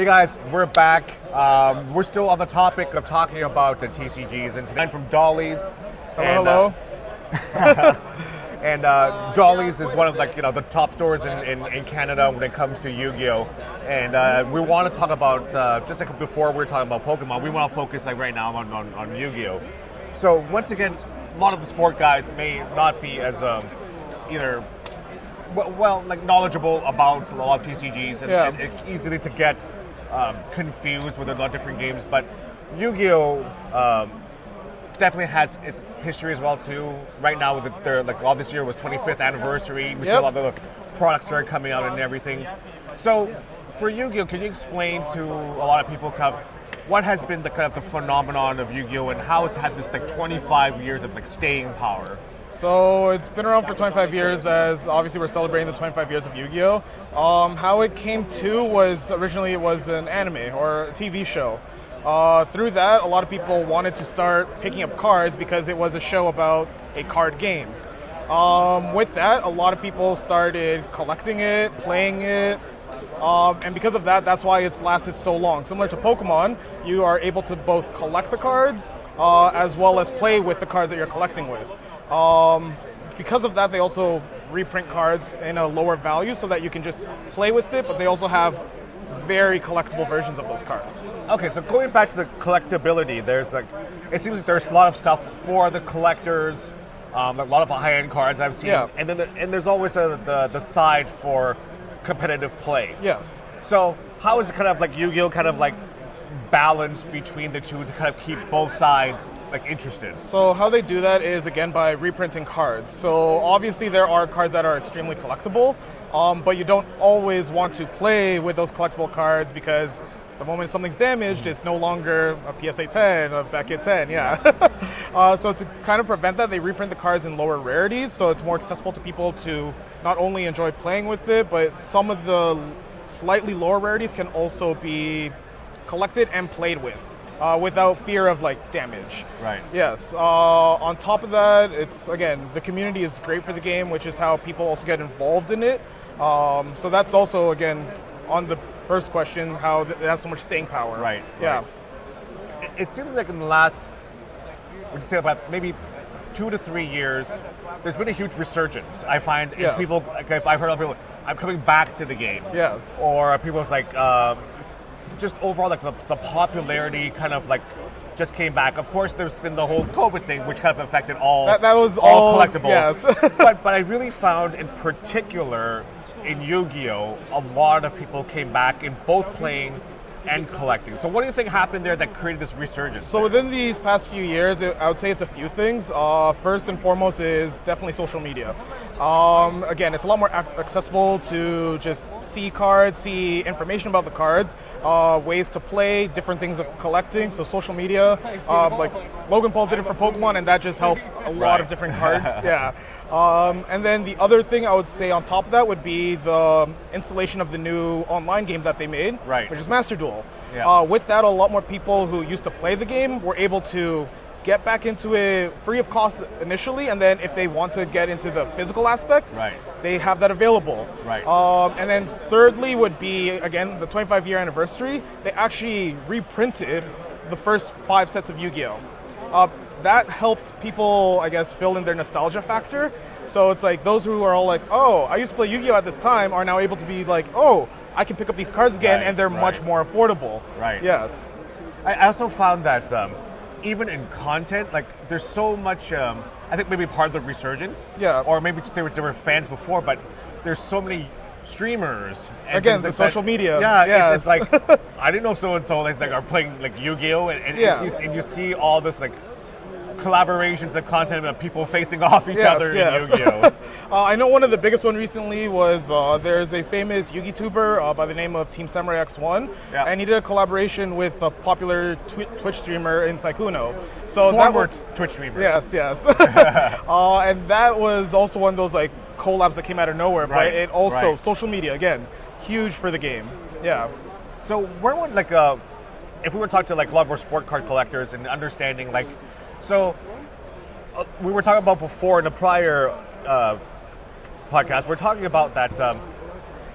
Hey guys, we're back. We're still on the topic of talking about TCGs, and tonight from Dolly's. Hello. And Dolly's is one of the top stores in Canada when it comes to Yu-Gi-Oh! And we want to talk about just like before we were talking about Pokemon. We want to focus right now on Yu-Gi-Oh! So once again, a lot of the sport guys may not be as either knowledgeable about a lot of TCGs and it's easily to get confused with a lot of different games. But Yu-Gi-Oh! Definitely has its history as well too. Right now, all this year was 25th anniversary. We see a lot of the products that are coming out and everything. So, for Yu-Gi-Oh, can you explain to a lot of people what has been the phenomenon of Yu-Gi-Oh, and how it's had this 25 years of staying power? So it's been around for 25 years, as obviously we're celebrating the 25 years of Yu-Gi-Oh. How it came to was originally it was an anime or a TV show. Through that, a lot of people wanted to start picking up cards because it was a show about a card game. With that, a lot of people started collecting it, playing it, and because of that, that's why it's lasted so long. Similar to Pokemon, you are able to both collect the cards as well as play with the cards that you're collecting with. Because of that, they also reprint cards in a lower value so that you can just play with it, but they also have very collectible versions of those cards. Okay, so going back to the collectability, it seems like there's a lot of stuff for the collectors, a lot of high-end cards I've seen, and then there's always the side for competitive play. Yes. So how is it Yu-Gi-Oh! Balance between the two to keep both sides interested? So how they do that is again by reprinting cards. So obviously there are cards that are extremely collectible, but you don't always want to play with those collectible cards because the moment something's damaged, it's no longer a PSA 10, a Beckett 10, so to kind of prevent that, they reprint the cards in lower rarities, so it's more accessible to people to not only enjoy playing with it, but some of the slightly lower rarities can also be collected and played with without fear of damage. Right. Yes. On top of that, it's again, the community is great for the game, which is how people also get involved in it. So that's also again on the first question, how it has so much staying power. Right. Yeah. Right. It seems like in the last, would you say about maybe 2 to 3 years, there's been a huge resurgence. I find in people, if I've heard of people, I'm coming back to the game. Yes. Or people's just overall the popularity just came back. Of course, there's been the whole COVID thing, which kind of affected all that was all collectibles. Yes. but I really found in particular in Yu-Gi-Oh! A lot of people came back in both playing and collecting. So what do you think happened there that created this resurgence? So within these past few years, I would say it's a few things. First and foremost is definitely social media. Again, it's a lot more accessible to just see cards, see information about the cards, ways to play, different things of collecting. So social media, like Logan Paul did it for Pokemon, and that just helped a lot of different cards. And then the other thing I would say on top of that would be the installation of the new online game that they made, which is Master Duel. With that, a lot more people who used to play the game were able to get back into it free of cost initially, and then if they want to get into the physical aspect, they have that available. And then thirdly would be, again, the 25-year anniversary. They actually reprinted the first 5 sets of Yu-Gi-Oh! That helped people, I guess, fill in their nostalgia factor. So it's like those who are all like, oh, I used to play Yu-Gi-Oh! At this time are now able to be like, oh, I can pick up these cards again, and they're much more affordable. Yes. I also found that even in content, there's so much, I think maybe part of the resurgence, or maybe just they were fans before, but there's so many streamers. And again, the social media. It's like, I didn't know so-and-so are playing Yu-Gi-Oh! And you see all this collaborations and content of people facing off each other in Yu-Gi-Oh! I know one of the biggest one recently was there's a famous Yu-Gi tuber by the name of Team Samurai X1, and he did a collaboration with a popular Twitch streamer in Saikuno. So former Twitch streamer. Yes. And that was also one of those collabs that came out of nowhere, but it also social media again, huge for the game. So where would if we were talking to a lot of our sport card collectors and understanding so we were talking about before in the prior podcast, we're talking about that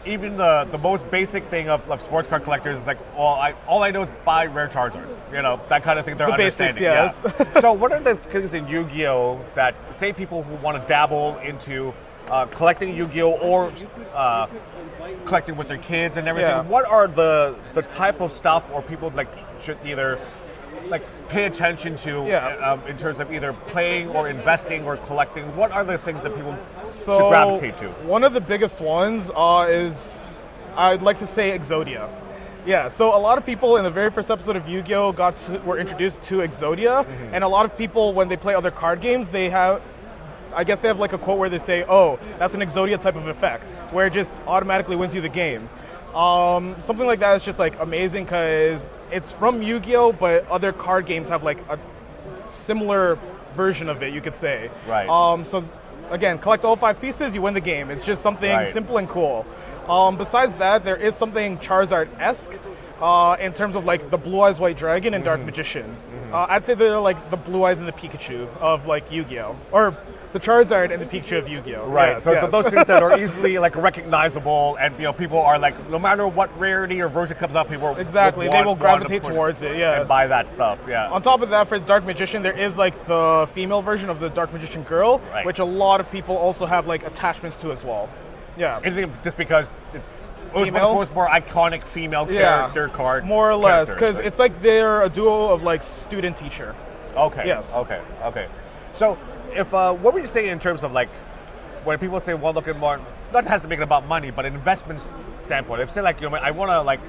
even the most basic thing of sports card collectors is like, all I know is buy rare Charizards. You know, that kind of thing. They're The basics, understanding. yes. Yeah. So what are the things in Yu-Gi-Oh that, say, people who want to dabble into collecting Yu-Gi-Oh or collecting with their kids and everything? Yeah. What are the type of stuff or people like should either like pay attention to in terms of either playing or investing or collecting? What are the things that people should gravitate to? One of the biggest ones is, I'd like to say, Exodia. Yeah, so a lot of people in the very first episode of Yu-Gi-Oh were introduced to Exodia, and a lot of people, when they play other card games, I guess they have like a quote where they say, oh, that's an Exodia type of effect, where it just automatically wins you the game. Something like that is just like amazing because it's from Yu-Gi-Oh, but other card games have like a similar version of it, you could say. Right. So again, collect all 5 pieces, you win the game. It's just something simple and cool. Besides that, there is something Charizard-esque in terms of like the Blue Eyes White Dragon and Dark Magician. I'd say they're like the Blue Eyes and the Pikachu of like Yu-Gi-Oh, or the Charizard and the Pikachu of Yu-Gi-Oh. Right. Yes, So yes. it's those things that are easily like recognizable, and people are like, no matter what rarity or version comes out, people Exactly, they will gravitate towards it, yes. and buy that stuff. Yeah. On top of that, for the Dark Magician, there is like the female version of the Dark Magician girl, Right. which a lot of people also have like attachments to as well. Yeah. Anything just because it was Female? the first more iconic female character card. More or less, character. because it's like they're a duo of like student-teacher. Okay. Yes. Okay. So, if what would you say in terms of like when people say, well, look at more, not has to make it about money, but an investment standpoint. If say like I want to like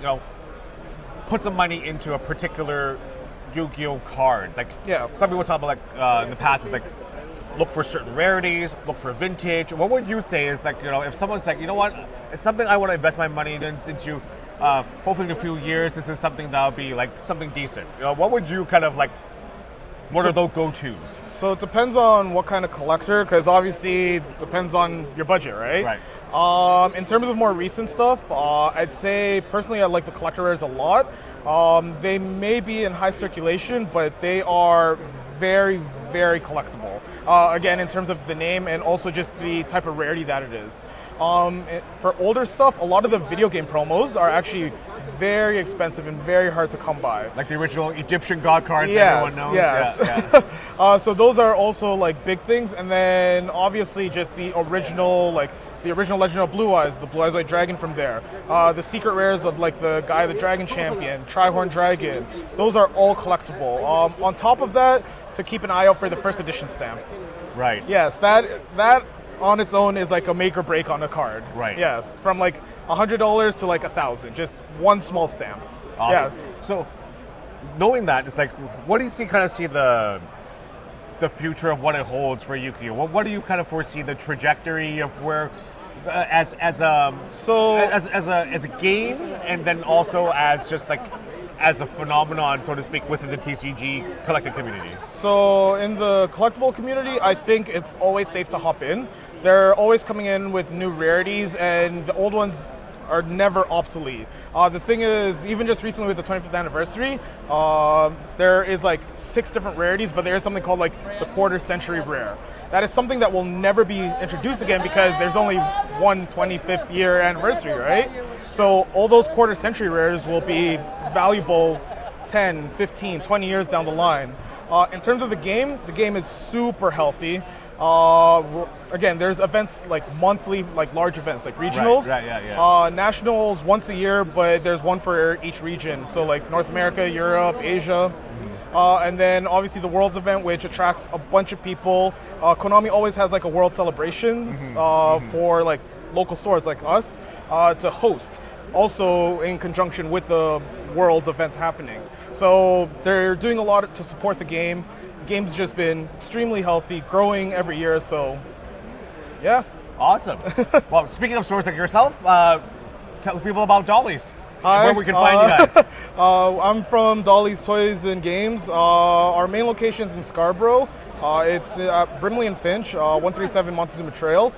put some money into a particular Yu-Gi-Oh card. Like some people talk about like in the past is like look for certain rarities, look for vintage. What would you say is like if someone's like, you know what, it's something I want to invest my money into. Hopefully in a few years, this is something that'll be like something decent. What would you kind of like? What are those go-tos? So it depends on what kind of collector, because obviously it depends on your budget, right? Right. In terms of more recent stuff, I'd say personally I like the collector rares a lot. They may be in high circulation, but they are very, very collectible. Again, in terms of the name and also just the type of rarity that it is. For older stuff, a lot of the video game promos are actually very expensive and very hard to come by. Like the original Egyptian god cards that everyone knows. Yes. Yeah. So those are also like big things, and then obviously just the original Legend of Blue Eyes, the Blue Eyes White Dragon from there. The secret rares of like the Guy the Dragon Champion, Trihorn Dragon. Those are all collectible. On top of that, to keep an eye out for the first edition stamp. Right. Yes, that on its own is like a make or break on a card. Right. Yes, from like $100 to like $1,000, just one small stamp. Awesome. Yeah. So, knowing that, it's like, what do you see the future of what it holds for Yu-Gi-Oh? What do you kind of foresee the trajectory of where, as a game, and then also as just like as a phenomenon, so to speak, within the TCG collecting community? So in the collectible community, I think it's always safe to hop in. They're always coming in with new rarities, and the old ones are never obsolete. The thing is, even just recently with the 25th anniversary, there is like 6 different rarities, but there is something called like the quarter century rare. That is something that will never be introduced again because there's only one 25th year anniversary, right? So all those quarter century rares will be valuable 10, 15, 20 years down the line. In terms of the game is super healthy. Again, there's events like monthly, like large events, like regionals. Right, nationals once a year, but there's one for each region. So like North America, Europe, Asia. And then obviously the Worlds event, which attracts a bunch of people. Konami always has like a World celebrations for like local stores like us to host. Also in conjunction with the Worlds events happening. So they're doing a lot to support the game. The game's just been extremely healthy, growing every year, so yeah. Awesome. Well, speaking of stores like yourself, tell people about Dolly's. Hi. Where we can find you guys. I'm from Dolly's Toys and Games. Our main location's in Scarborough. It's at Brimley and Finch, 137 Montezuma Trail.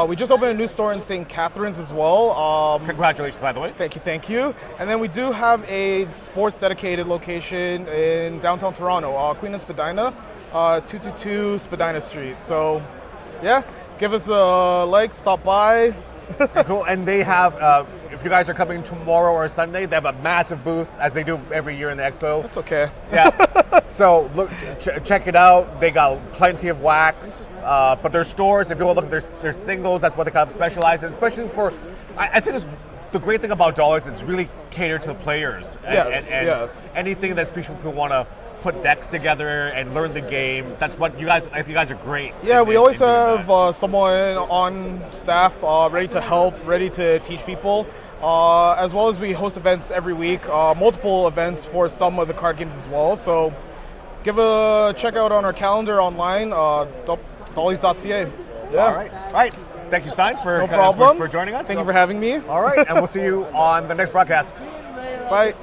We just opened a new store in St. Catharines as well. Congratulations, by the way. Thank you. And then we do have a sports dedicated location in downtown Toronto, Queen and Spadina, 222 Spadina Street. So, yeah, give us a like, stop by, Cool. And they have, if you guys are coming tomorrow or Sunday, they have a massive booth, as they do every year in the expo. That's okay. Yeah. So look, check it out. They got plenty of wax. But their stores, if you want to look at their singles, that's what they kind of specialize in, especially for, I think it's the great thing about Dollars, it's really catered to the players. And Yes. anything that's people who want to put decks together and learn the game, that's what you guys, I think you guys are great. Yeah, we always have someone on staff ready to help, ready to teach people. As well as we host events every week, multiple events for some of the card games as well. So give a check out on our calendar online, dollys.ca. Yeah. All right. Thank you, Stein, for joining us. Thank you for having me. All right, and we'll see you on the next broadcast. Bye.